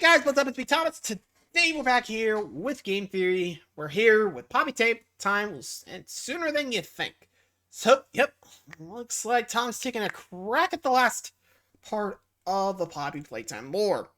Guys, what's up? It's me, Thomas. Today we're back here with Game Theory. We're here with Playtime will end sooner than you think. So, yep, looks like Tom's taking a crack at the last part of the Playtime lore.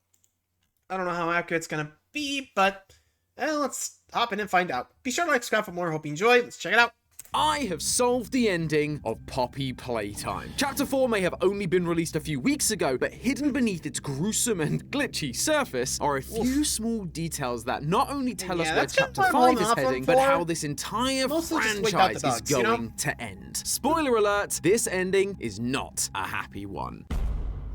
I don't know how accurate it's gonna be, but let's hop in and find out. Be sure to like, subscribe for more. Hope you enjoy. Let's check it out. I have solved the ending of Poppy Playtime. Chapter 4 may have only been released a few weeks ago, but hidden beneath its gruesome and glitchy surface are a few small details that not only tell us where Chapter 5 is heading, but how this entire franchise is going to end. Spoiler alert, this ending is not a happy one.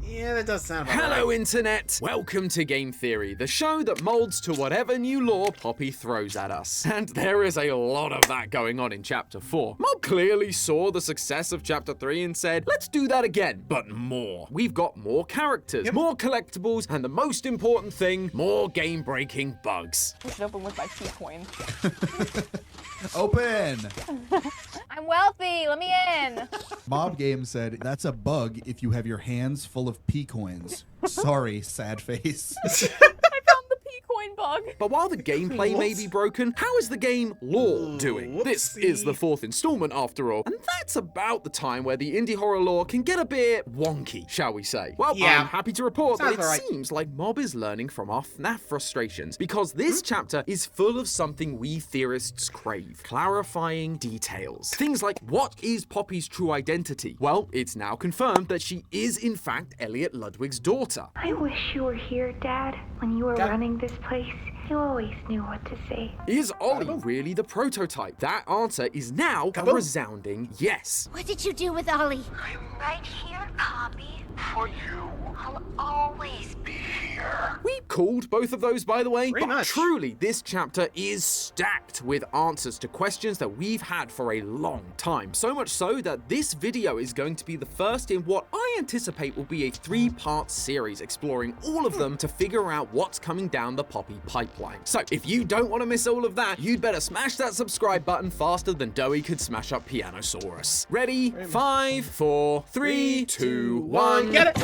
Yeah, that does sound about Hello, right. Internet! Welcome to Game Theory, the show that molds to whatever new lore Poppy throws at us. And there is a lot of that going on in Chapter 4. Mob clearly saw the success of Chapter 3 and said, let's do that again, but more. We've got more characters, more collectibles, and the most important thing, more game-breaking bugs. I should open with my P coin. Open! I'm wealthy, let me in. Mob Game said, that's a bug if you have your hands full of P coins. Sorry, sad face. I found the P coin bug. But while the gameplay may be broken, how is the game lore doing? This is the 4th installment after all, and that's about the time where the indie horror lore can get a bit wonky, shall we say. Well, I'm happy to report that it seems like Mob is learning from our FNAF frustrations, because this chapter is full of something we theorists crave: clarifying details. Things like, what is Poppy's true identity? Well, it's now confirmed that she is in fact Elliot Ludwig's daughter. I wish you were here, Dad. When you were running this place, you always knew what to say. Is Ollie really the prototype? That answer is now a resounding yes. What did you do with Ollie? I'm right here, Poppy. For you. I'll always be here. We called both of those, by the way, Pretty but much. truly, this chapter is stacked with answers to questions that we've had for a long time. So much so that this video is going to be the first in what I anticipate will be a 3-part series exploring all of them to figure out what's coming down the Poppy pipeline. So if you don't want to miss all of that, you'd better smash that subscribe button faster than Doey could smash up Pianosaurus. Ready? 5, 4, 3, 2, 1. Get it!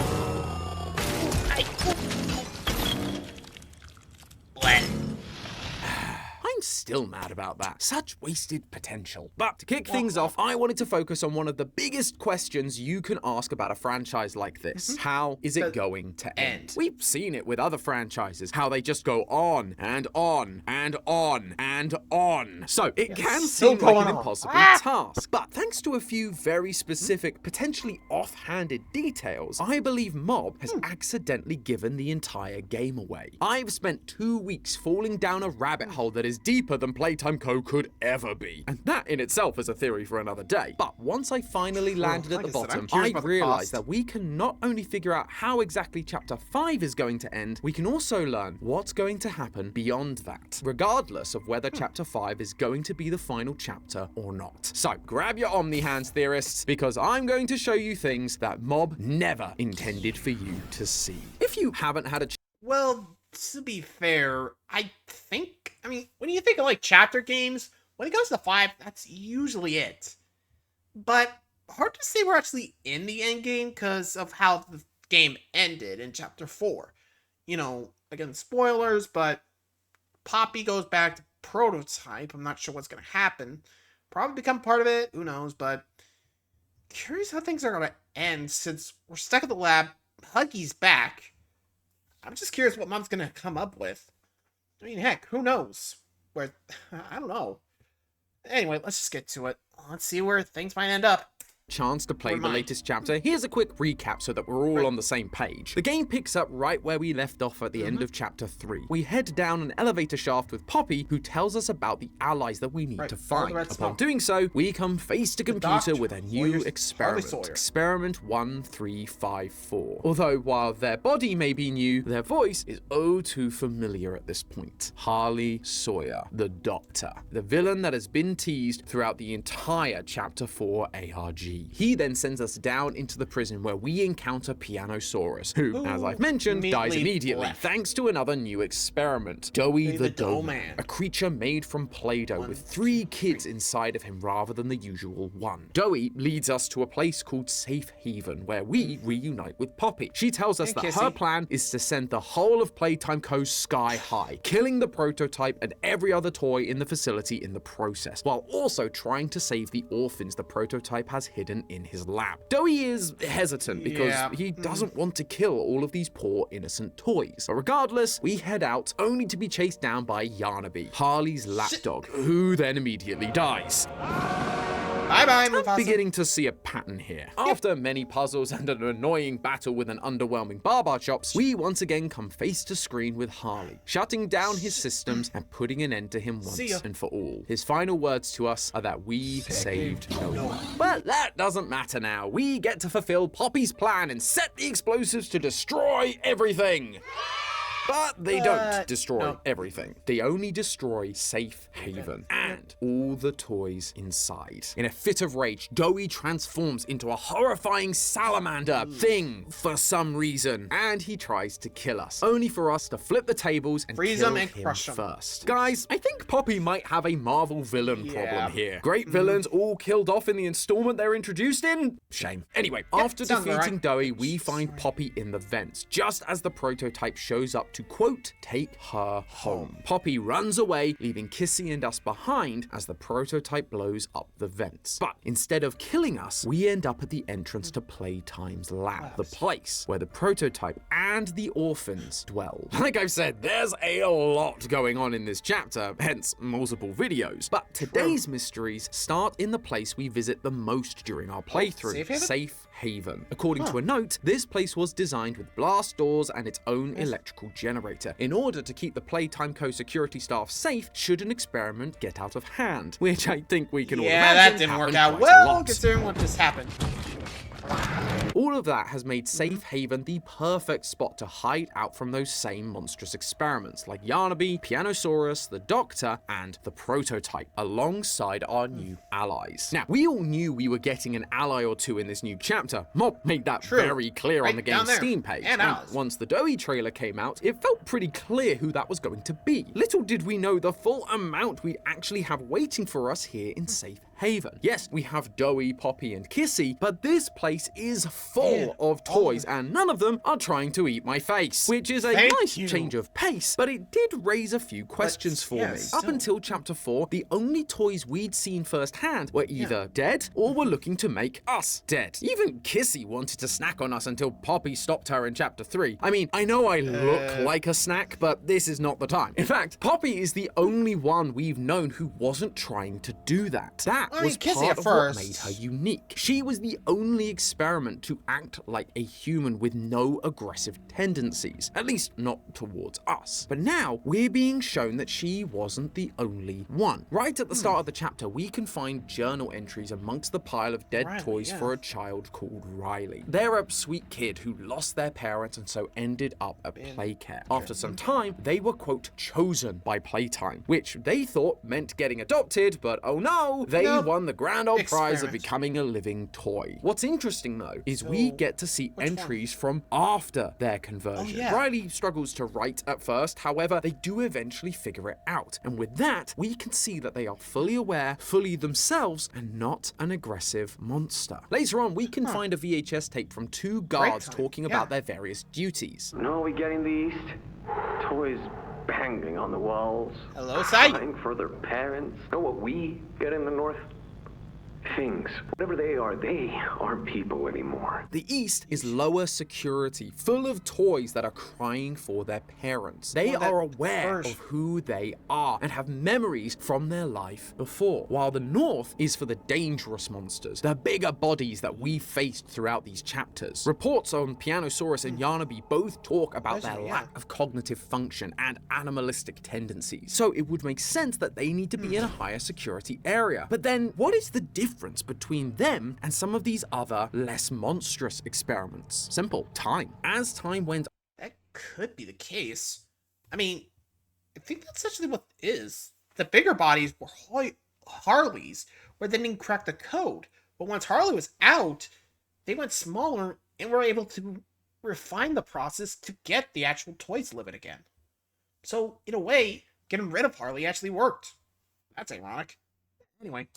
I'm still mad about that. Such wasted potential. But to kick things off, I wanted to focus on one of the biggest questions you can ask about a franchise like this. How is it going to end? We've seen it with other franchises, how they just go on and on and on and on. So it can seem like an impossible task. But thanks to a few very specific, potentially offhanded details, I believe Mob has accidentally given the entire game away. I've spent 2 weeks falling down a rabbit hole that is deeper than Playtime Co. could ever be. And that in itself is a theory for another day. But once I finally landed at the bottom, I realized that we can not only figure out how exactly Chapter 5 is going to end, we can also learn what's going to happen beyond that, regardless of whether Chapter 5 is going to be the final chapter or not. So grab your Omni hands, theorists, because I'm going to show you things that Mob never intended for you to see. If you haven't had a Well, to be fair, I mean, when you think of like chapter games, when it goes to 5, that's usually it. But hard to say we're actually in the end game because of how the game ended in chapter 4. You know, again, spoilers, but Poppy goes back to prototype. I'm not sure what's going to happen. Probably become part of it. Who knows? But curious how things are going to end since we're stuck at the lab. Huggy's back. I'm just curious what Mom's gonna come up with. I mean, heck, who knows? I don't know. Anyway, let's just get to it. Let's see where things might end up. Chance to play the latest chapter, here's a quick recap so that we're all on the same page. The game picks up right where we left off at the end of Chapter 3. We head down an elevator shaft with Poppy, who tells us about the allies that we need to find. Upon doing so, we come face to computer with a new experiment. Experiment 1354. Although, while their body may be new, their voice is oh too familiar at this point. Harley Sawyer, the Doctor, the villain that has been teased throughout the entire Chapter 4 ARG. key. He then sends us down into the prison where we encounter Pianosaurus, who, as I've mentioned, dies immediately thanks to another new experiment. Doughy the Dough Man, a creature made from Play-Doh with 3 kids inside of him rather than the usual one. Doughy leads us to a place called Safe Haven, where we reunite with Poppy. She tells us that her plan is to send the whole of Playtime Co. sky high, killing the prototype and every other toy in the facility in the process, while also trying to save the orphans the prototype has hidden in his lab. Doughy is hesitant because he doesn't want to kill all of these poor innocent toys. But regardless, we head out only to be chased down by Yarnaby, Harley's lapdog, who then immediately dies. Bye-bye, Mufasa. I'm beginning to see a pattern here. After many puzzles and an annoying battle with an underwhelming Barbar Chops, we once again come face to screen with Harley, shutting down his systems and putting an end to him once and for all. His final words to us are that we saved no one. But that doesn't matter now. We get to fulfill Poppy's plan and set the explosives to destroy everything. But they don't destroy everything. They only destroy Safe Haven and all the toys inside. In a fit of rage, Doughy transforms into a horrifying salamander thing for some reason, and he tries to kill us, only for us to flip the tables and freeze kill him and him crush him first. Guys, I think Poppy might have a Marvel villain problem here. Great villains all killed off in the installment they're introduced in? Shame. Anyway, after defeating Doughy, we find Poppy in the vents, just as the prototype shows up to, quote, take her home. Poppy runs away, leaving Kissy and us behind as the prototype blows up the vents. But instead of killing us, we end up at the entrance to Playtime's lab, the place where the prototype and the orphans dwell. Like I've said, there's a lot going on in this chapter, hence multiple videos. But today's mysteries start in the place we visit the most during our playthrough, Safe Haven. According to a note, this place was designed with blast doors and its own electrical generator in order to keep the Playtime Co. security staff safe should an experiment get out of hand, which I think we can all imagine. Yeah, that didn't work out well considering what just happened. All of that has made Safe Haven the perfect spot to hide out from those same monstrous experiments like Yarnaby, Pianosaurus, the Doctor, and the Prototype, alongside our new allies. Now, we all knew we were getting an ally or two in this new chapter. Mob made that very clear on the game's Steam page. And once the Doughy trailer came out, it felt pretty clear who that was going to be. Little did we know the full amount we'd actually have waiting for us here in Safe Haven. Yes, we have Doughy, Poppy, and Kissy, but this place is full of toys, and none of them are trying to eat my face, which is a nice change of pace, but it did raise a few questions for me. Up until chapter 4, the only toys we'd seen firsthand were either dead or were looking to make us dead. Even Kissy wanted to snack on us until Poppy stopped her in chapter 3. I mean, I know I look like a snack, but this is not the time. In fact, Poppy is the only one we've known who wasn't trying to do that. That was part of what made her unique. She was the only experiment to act like a human with no aggressive tendencies, at least not towards us. But now we're being shown that she wasn't the only one. Right at the start of the chapter, we can find journal entries amongst the pile of dead toys for a child called Riley. They're a sweet kid who lost their parents and so ended up at Playcare. After some time, they were, quote, chosen by Playtime, which they thought meant getting adopted, but oh no, they won the grand old prize of becoming a living toy. What's interesting though is we get to see entries from after their conversion. Riley struggles to write at first, however, they do eventually figure it out. And with that, we can see that they are fully aware, fully themselves, and not an aggressive monster. Later on, we can find a VHS tape from 2 guards talking about their various duties. You know what we get in the East? Toys banging on the walls. Hello, Sai. Crying for their parents. Know what we get in the North? Things. Whatever they aren't people anymore. The East is lower security, full of toys that are crying for their parents. They are aware of who they are and have memories from their life before, while the North is for the dangerous monsters, the bigger bodies that we faced throughout these chapters. Reports on Pianosaurus and Yarnaby both talk about their lack of cognitive function and animalistic tendencies, so it would make sense that they need to be in a higher security area. But then, what is the difference between them and some of these other, less monstrous experiments? Simple. Time. As time went on. That could be the case. I mean, I think that's actually what it is. The bigger bodies were Harleys, where they didn't crack the code, But once Harley was out, they went smaller and were able to refine the process to get the actual toys to live it again. So, in a way, getting rid of Harley actually worked. That's ironic. Anyway.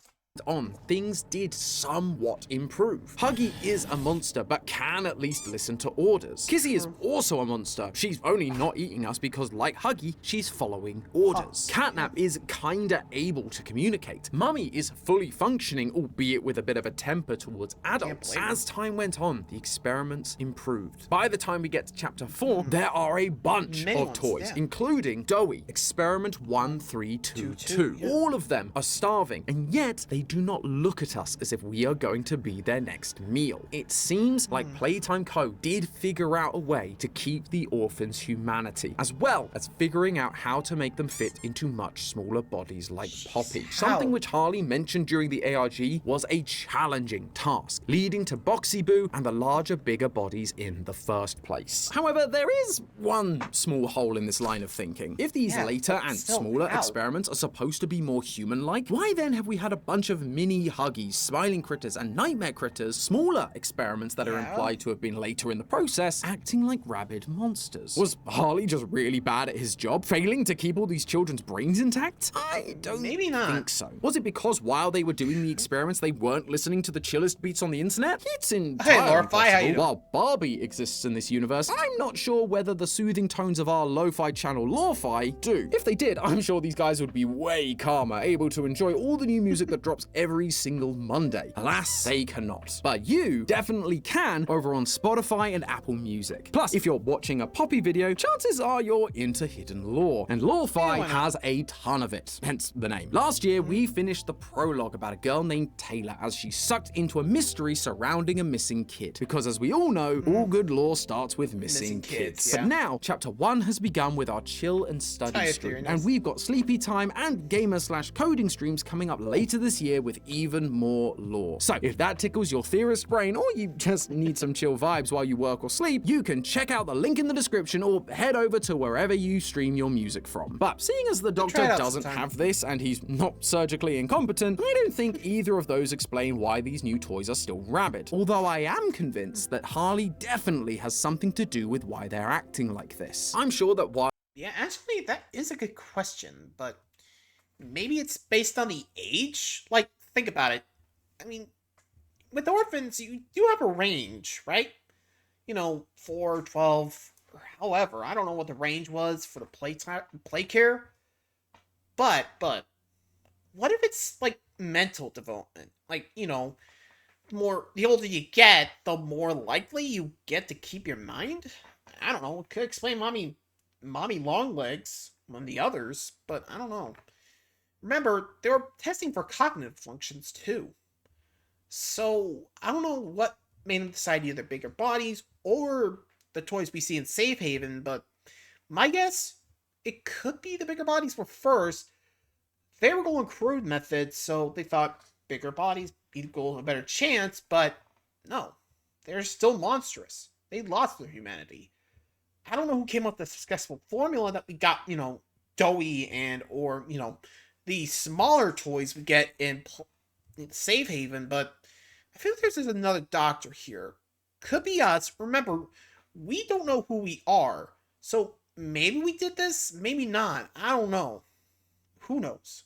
On, things did somewhat improve. Huggy is a monster, but can at least listen to orders. Kissy is also a monster. She's only not eating us because, like Huggy, she's following orders. Catnap is kinda able to communicate. Mummy is fully functioning, albeit with a bit of a temper towards adults. As time went on, the experiments improved. By the time we get to chapter 4, there are a bunch of toys, including Doey, Experiment 1322. All of them are starving, and yet they do not look at us as if we are going to be their next meal. It seems like Playtime Co. did figure out a way to keep the orphans' humanity, as well as figuring out how to make them fit into much smaller bodies like Poppy. Something which Harley mentioned during the ARG was a challenging task, leading to Boxy Boo and the larger, bigger bodies in the first place. However, there is one small hole in this line of thinking. If these later and smaller experiments are supposed to be more human-like, why then have we had a bunch of mini Huggies, Smiling Critters, and Nightmare Critters, smaller experiments that are implied to have been later in the process, acting like rabid monsters? Was Harley just really bad at his job, failing to keep all these children's brains intact? I don't think so. Was it because while they were doing the experiments, they weren't listening to the chillest beats on the internet? It's entirely possible. While Barbie exists in this universe, I'm not sure whether the soothing tones of our lo-fi channel Lo-Fi do. If they did, I'm sure these guys would be way calmer, able to enjoy all the new music that drops every single Monday. Alas, they cannot. But you definitely can over on Spotify and Apple Music. Plus, if you're watching a Poppy video, chances are you're into hidden lore, and Lo-Fi has a ton of it, hence the name. Last year, we finished the prologue about a girl named Taylor as she's sucked into a mystery surrounding a missing kid. Because as we all know, all good lore starts with missing kids. But now, chapter 1 has begun with our chill and study stream, and we've got sleepy time and gamer/coding streams coming up later this year with even more lore. So if that tickles your theorist brain, or you just need some chill vibes while you work or sleep, you can check out the link in the description or head over to wherever you stream your music from. But seeing as the Doctor doesn't have this and he's not surgically incompetent, I don't think either of those explain why these new toys are still rabid. Although I am convinced that Harley definitely has something to do with why they're acting like this. I'm sure that while Yeah, actually, that is a good question, but maybe it's based on the age? Like, think about it. I mean, with orphans, you do have a range, right? 4, 12, or however. I don't know what the range was for the play care. But, what if it's, like, mental development? Like, the older you get, the more likely you get to keep your mind? I don't know. It could explain Mommy Longlegs on the others, but I don't know. Remember, they were testing for cognitive functions, too. So, I don't know what made them decide either bigger bodies or the toys we see in Safe Haven, but my guess, it could be the bigger bodies were first. They were going crude methods, so they thought bigger bodies equal a better chance, but no. They're still monstrous. They lost their humanity. I don't know who came up with the successful formula that we got, Doey or the smaller toys we get in Safe Haven, but I feel like there's another doctor here. Could be us. Remember, we don't know who we are, so maybe we did this, maybe not. I don't know. Who knows?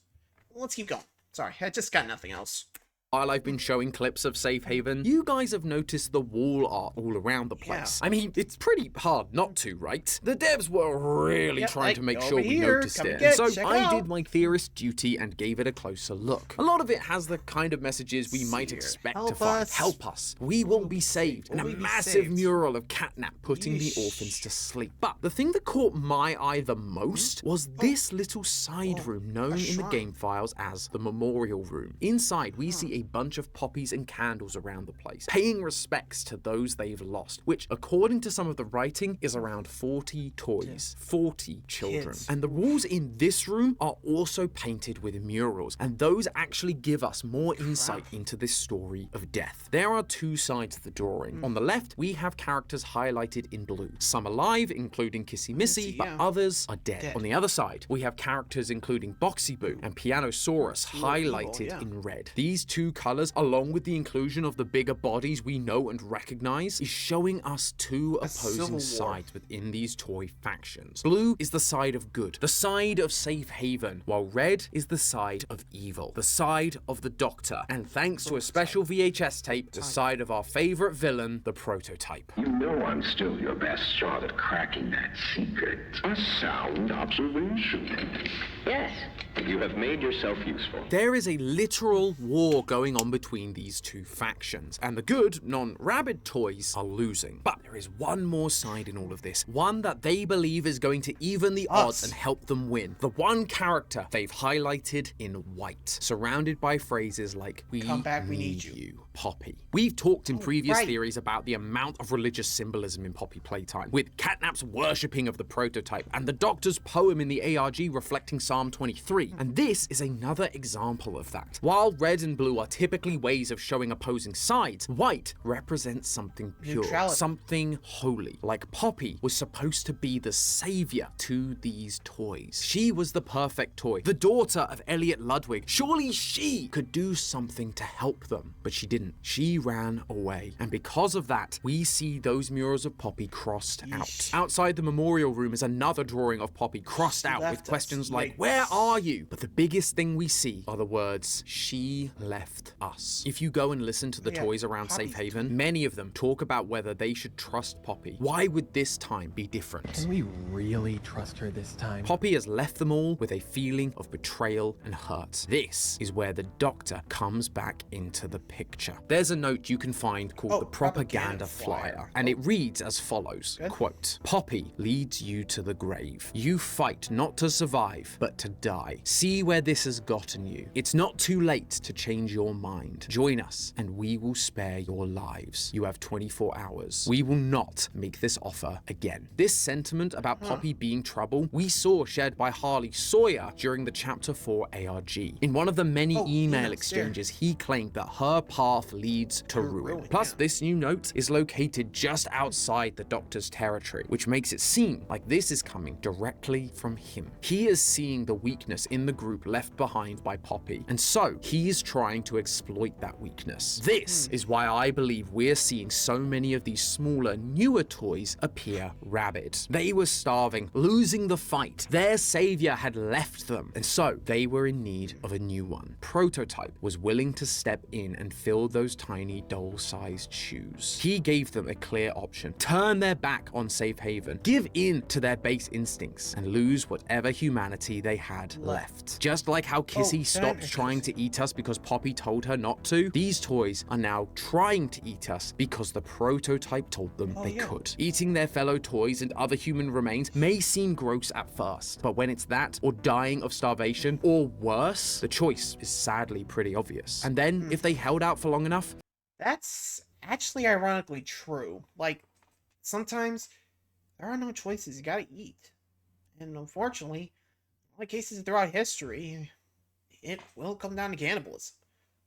Let's keep going. Sorry, I just got nothing else. While I've been showing clips of Safe Haven, you guys have noticed the wall art all around the place. I mean, it's pretty hard not to, right? The devs were really trying to make sure we noticed it. And so I did my theorist duty and gave it a closer look. A lot of it has the kind of messages we might expect to find. Help us. We will be saved. And a massive mural of Catnap putting the orphans to sleep. But the thing that caught my eye the most was this little side room known in the game files as the Memorial Room. Inside, we see a bunch of poppies and candles around the place, paying respects to those they've lost, which, according to some of the writing, is around 40 toys, 40 children. And the walls in this room are also painted with murals, and those actually give us more insight into this story of death. There are two sides to the drawing. On the left, we have characters highlighted in blue. Some alive, including Kissy Missy, but others are dead. On the other side, we have characters including Boxy Boo and Pianosaurus highlighted in red. These two colors, along with the inclusion of the bigger bodies we know and recognize, is showing us two opposing sides within these toy factions. Blue is the side of good, the side of safe haven, while red is the side of evil, the side of the Doctor, and thanks to a special VHS tape, the side of our favorite villain, the Prototype. You know I'm still your best shot at cracking that secret. A sound observation. Yes, you have made yourself useful. There is a literal war going on between these two factions, and the good, non-rabid toys are losing. But there is one more side in all of this, one that they believe is going to even the odds and help them win. The one character they've highlighted in white, surrounded by phrases like, we need you, Poppy. We've talked in previous theories about the amount of religious symbolism in Poppy Playtime, with Catnap's worshipping of the Prototype, and the Doctor's poem in the ARG reflecting Psalm 23. And this is another example of that. While red and blue are typically ways of showing opposing sides, white represents something pure, something holy. Like Poppy was supposed to be the savior to these toys. She was the perfect toy, the daughter of Elliot Ludwig. Surely she could do something to help them, but she didn't. She ran away. And because of that, we see those murals of Poppy crossed out. Outside the memorial room is another drawing of Poppy crossed out with questions like, where are you? But the biggest thing we see are the words, she left us. If you go and listen to the toys around Safe Haven, many of them talk about whether they should trust Poppy. Why would this time be different? Can we really trust her this time? Poppy has left them all with a feeling of betrayal and hurt. This is where the Doctor comes back into the picture. There's a note you can find called the Propaganda Flyer, and it reads as follows, quote, Poppy leads you to the grave. You fight not to survive, but to die. See where this has gotten you. It's not too late to change your mind. Join us, and we will spare your lives. You have 24 hours. We will not make this offer again. This sentiment about Poppy being trouble, we saw shared by Harley Sawyer during the Chapter 4 ARG. In one of the many email exchanges, he claimed that her path leads to ruin. Plus, this new note is located just outside the Doctor's territory, which makes it seem like this is coming directly from him. He is seeing the weakness in the group left behind by Poppy, and so he is trying to exploit that weakness. This is why I believe we're seeing so many of these smaller, newer toys appear rabid. They were starving, losing the fight. Their savior had left them, and so they were in need of a new one. Prototype was willing to step in and fill those tiny doll-sized shoes. He gave them a clear option: turn their back on Safe Haven, give in to their base instincts, and lose whatever humanity they had left. Just like how Kissy stopped trying to eat us because Poppy told her not to, these toys are now trying to eat us because the Prototype told them they could. Eating their fellow toys and other human remains may seem gross at first, but when it's that, or dying of starvation, or worse, the choice is sadly pretty obvious. And then, if they held out for long enough, that's actually ironically true. Like, sometimes there are no choices, you gotta eat. And unfortunately, in a lot of cases throughout history, it will come down to cannibalism.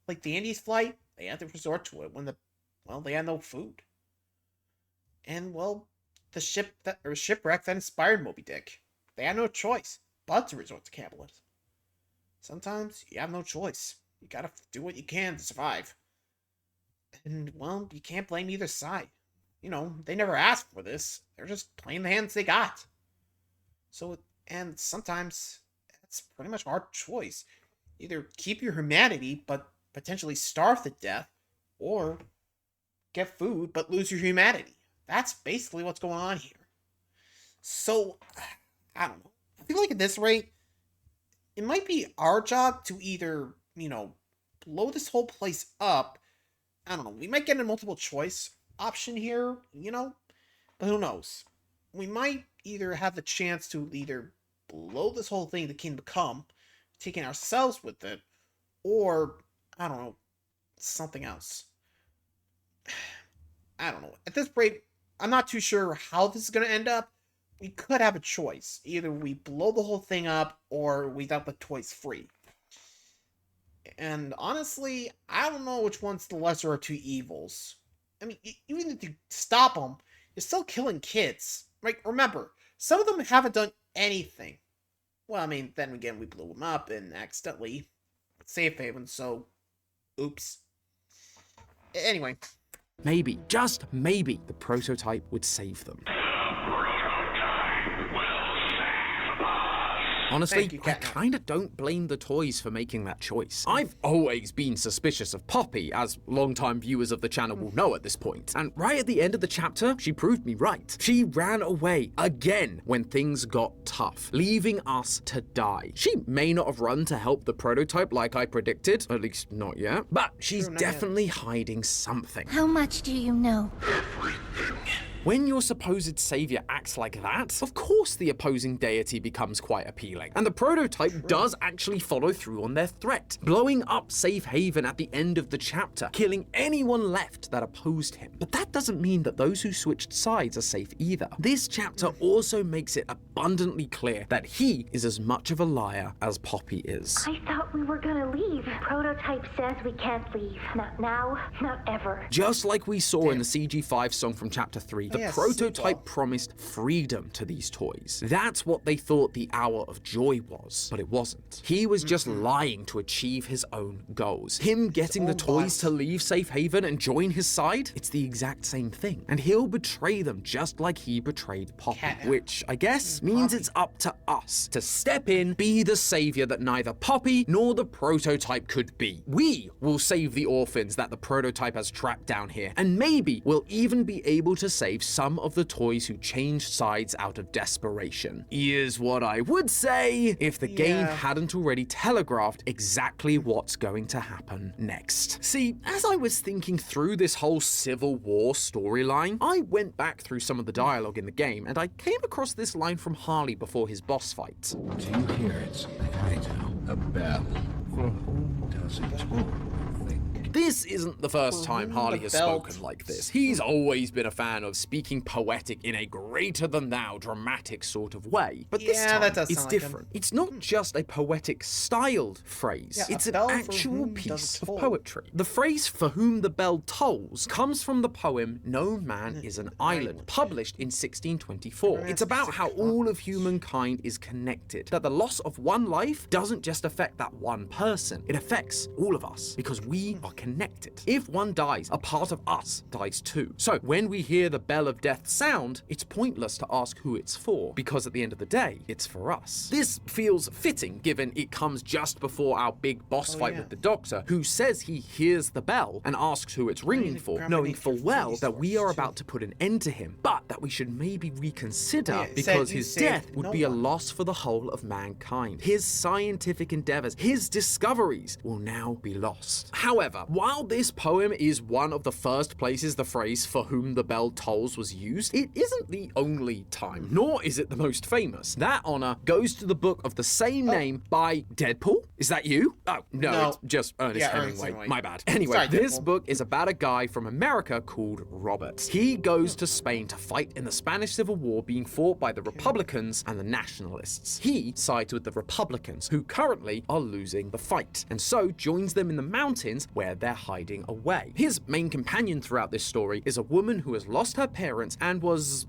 Like the Andes flight, they had to resort to it when they had no food. And the shipwreck that inspired Moby Dick, they had no choice but to resort to cannibalism. Sometimes you have no choice. You gotta do what you can to survive. And, you can't blame either side. They never asked for this. They're just playing the hands they got. And sometimes that's pretty much our choice. Either keep your humanity, but potentially starve to death, or get food, but lose your humanity. That's basically what's going on here. So, I don't know. I feel like at this rate, it might be our job to either, blow this whole place up. I don't know. We might get a multiple choice option here, but who knows? We might either have the chance to either blow this whole thing to Kingdom Come, taking ourselves with it, or, I don't know, something else. I don't know. At this rate, I'm not too sure how this is going to end up. We could have a choice. Either we blow the whole thing up, or we dump the toys free. And honestly, I don't know which one's the lesser of two evils. I mean, even if you stop them, you're still killing kids. Like, remember, some of them haven't done anything. Well, I mean, then again, we blew them up and accidentally Safe Haven, so Oops. Anyway. Maybe, just maybe, the prototype would save them. Honestly, I kinda don't blame the toys for making that choice. I've always been suspicious of Poppy, as long-time viewers of the channel will know at this point. And right at the end of the chapter, she proved me right. She ran away again when things got tough, leaving us to die. She may not have run to help the prototype like I predicted, at least not yet, but she's definitely hiding something. How much do you know? When your supposed savior acts like that, of course the opposing deity becomes quite appealing. And the prototype does actually follow through on their threat, blowing up Safe Haven at the end of the chapter, killing anyone left that opposed him. But that doesn't mean that those who switched sides are safe either. This chapter also makes it abundantly clear that he is as much of a liar as Poppy is. I thought we were gonna leave. Prototype says we can't leave. Not now, not ever. Just like we saw in the CG5 song from chapter 3, the prototype promised freedom to these toys. That's what they thought the hour of joy was, but it wasn't. He was just lying to achieve his own goals. Him getting the toys to leave Safe Haven and join his side, it's the exact same thing. And he'll betray them just like he betrayed Poppy, which I guess means it's up to us to step in, be the savior that neither Poppy nor the prototype could be. We will save the orphans that the prototype has trapped down here, and maybe we'll even be able to save some of the toys who changed sides out of desperation. Here's what I would say if the game hadn't already telegraphed exactly what's going to happen next. See, as I was thinking through this whole Civil War storyline, I went back through some of the dialogue in the game, and I came across this line from Harley before his boss fight. Do you hear it? A bell. For whom does it toll? This isn't the first time Harley has spoken like this. He's always been a fan of speaking poetic in a greater-than-thou dramatic sort of way. But this time, it's different. It's not just a poetic styled phrase. It's an actual piece of poetry. The phrase "for whom the bell tolls" comes from the poem "No Man is an Island," published in 1624. It's about how all of humankind is connected, that the loss of one life doesn't just affect that one person. It affects all of us, because we are connected. If one dies, a part of us dies too. So when we hear the bell of death sound, it's pointless to ask who it's for, because at the end of the day, it's for us. This feels fitting, given it comes just before our big boss fight with the Doctor, who says he hears the bell and asks who it's ringing for, knowing full well that we are about to put an end to him, but that we should maybe reconsider because his death would be a loss for the whole of mankind. His scientific endeavors, his discoveries will now be lost. However, while this poem is one of the first places the phrase "for whom the bell tolls" was used, it isn't the only time, nor is it the most famous. That honor goes to the book of the same name by Deadpool. Is that you? Oh, no, it's just Ernest Hemingway. My bad. Anyway, this book is about a guy from America called Robert. He goes to Spain to fight in the Spanish Civil War being fought by the Republicans and the Nationalists. He sides with the Republicans, who currently are losing the fight, and so joins them in the mountains where they're hiding away. His main companion throughout this story is a woman who has lost her parents and was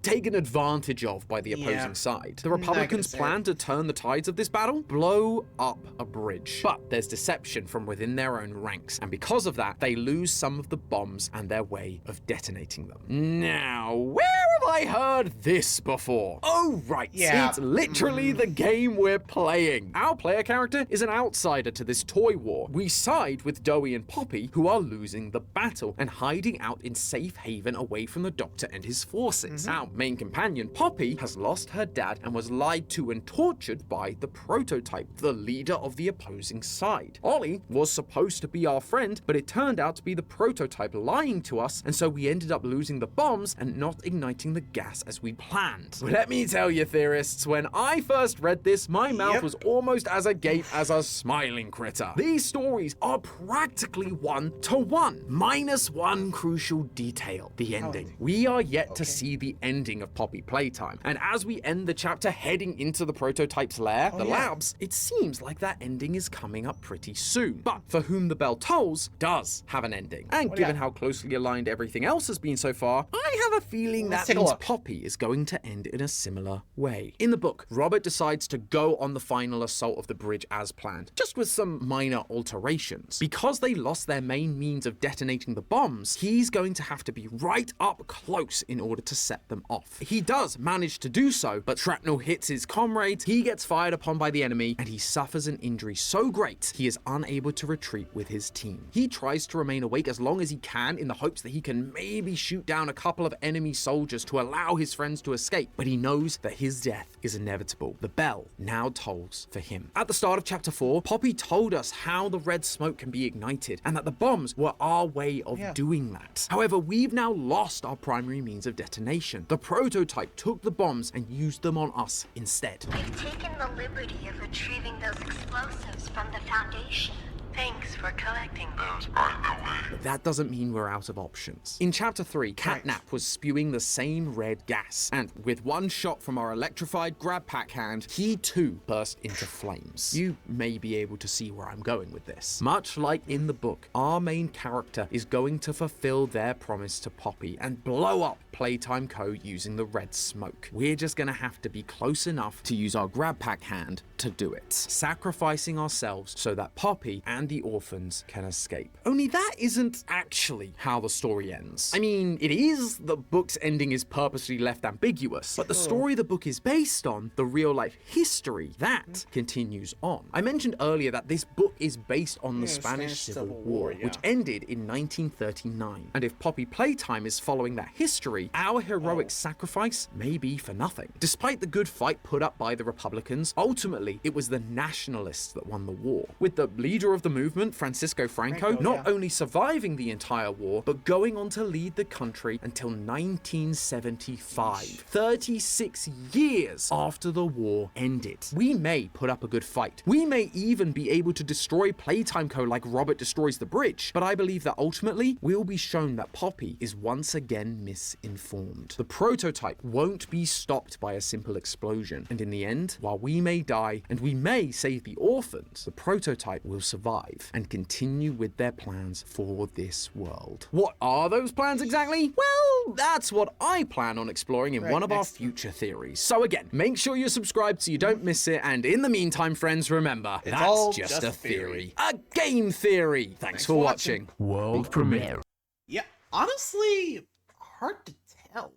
taken advantage of by the opposing side. The Republicans plan to turn the tides of this battle, blow up a bridge. But there's deception from within their own ranks, and because of that, they lose some of the bombs and their way of detonating them. Now, where have I heard this before? Oh, right. It's literally the game we're playing. Our player character is an outsider to this toy war. We side with Dowie and Poppy, who are losing the battle and hiding out in Safe Haven away from the Doctor and his forces. Our main companion, Poppy, has lost her dad and was lied to and tortured by the prototype, the leader of the opposing side. Ollie was supposed to be our friend, but it turned out to be the prototype lying to us, and so we ended up losing the bombs and not igniting the gas as we planned. But let me tell you, theorists, when I first read this, my mouth was almost as agape as a smiling critter. These stories are practically one-to-one, minus one crucial detail: the ending. We are yet to see the ending of Poppy Playtime, and as we end the chapter heading into the prototype's lair, the labs, it seems like that ending is coming up pretty soon. But For Whom the Bell Tolls does have an ending, and given how closely aligned everything else has been so far, I have a feeling that means look. Poppy is going to end in a similar way. In the book, Robert decides to go on the final assault of the bridge as planned, just with some minor alterations. Because they lost their main means of detonating the bombs, he's going to have to be right up close in order to set them off. He does manage to do so, but shrapnel hits his comrades, he gets fired upon by the enemy, and he suffers an injury so great he is unable to retreat with his team. He tries to remain awake as long as he can in the hopes that he can maybe shoot down a couple of enemy soldiers to allow his friends to escape, but he knows that his death is inevitable. The bell now tolls for him. At the start of chapter 4, Poppy told us how the red smoke can be ignited and that the bombs were our way of doing that. However, we've now lost our primary means of detonation. The prototype took the bombs and used them on us instead. We've taken the liberty of retrieving those explosives from the Foundation. Thanks for collecting those, by the way. But that doesn't mean we're out of options. In chapter 3, Catnap was spewing the same red gas, and with one shot from our electrified grab pack hand, he too burst into flames. You may be able to see where I'm going with this. Much like in the book, our main character is going to fulfill their promise to Poppy and blow up Playtime Co. using the red smoke. We're just gonna have to be close enough to use our grab pack hand to do it, sacrificing ourselves so that Poppy and the orphans can escape. Only that isn't actually how the story ends. I mean, it is. The book's ending is purposely left ambiguous, but the story the book is based on, the real-life history, that continues on. I mentioned earlier that this book is based on the Spanish Civil War, which ended in 1939. And if Poppy Playtime is following that history, our heroic sacrifice may be for nothing. Despite the good fight put up by the Republicans, ultimately it was the nationalists that won the war, with the leader of the movement, Francisco Franco, not only surviving the entire war, but going on to lead the country until 1975, 36 years after the war ended. We may put up a good fight. We may even be able to destroy Playtime Co. like Robert destroys the bridge, but I believe that ultimately we'll be shown that Poppy is once again misinformed. The prototype won't be stopped by a simple explosion, and in the end, while we may die and we may save the orphans, the prototype will survive and continue with their plans for this world. What are those plans exactly? Well, that's what I plan on exploring in one of our future theories. So again, make sure you're subscribed so you don't miss it, and in the meantime, friends, remember, that's just a theory. A game theory! Thanks for watching. World premiere. Yeah, honestly, hard to tell.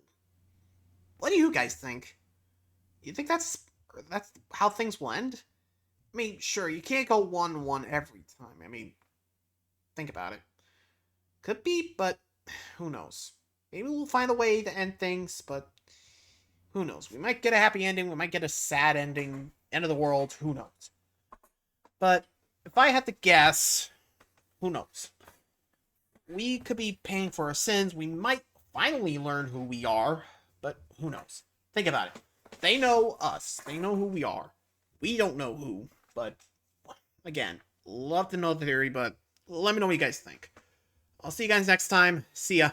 What do you guys think? You think that's how things will end? I mean, sure, you can't go 1-1 every time. I mean, think about it. Could be, but who knows? Maybe we'll find a way to end things, but who knows? We might get a happy ending, we might get a sad ending, end of the world, who knows? But if I had to guess, who knows? We could be paying for our sins, we might finally learn who we are, but who knows? Think about it. They know us, they know who we are. We don't know who. But, again, love to know the theory, but let me know what you guys think. I'll see you guys next time. See ya.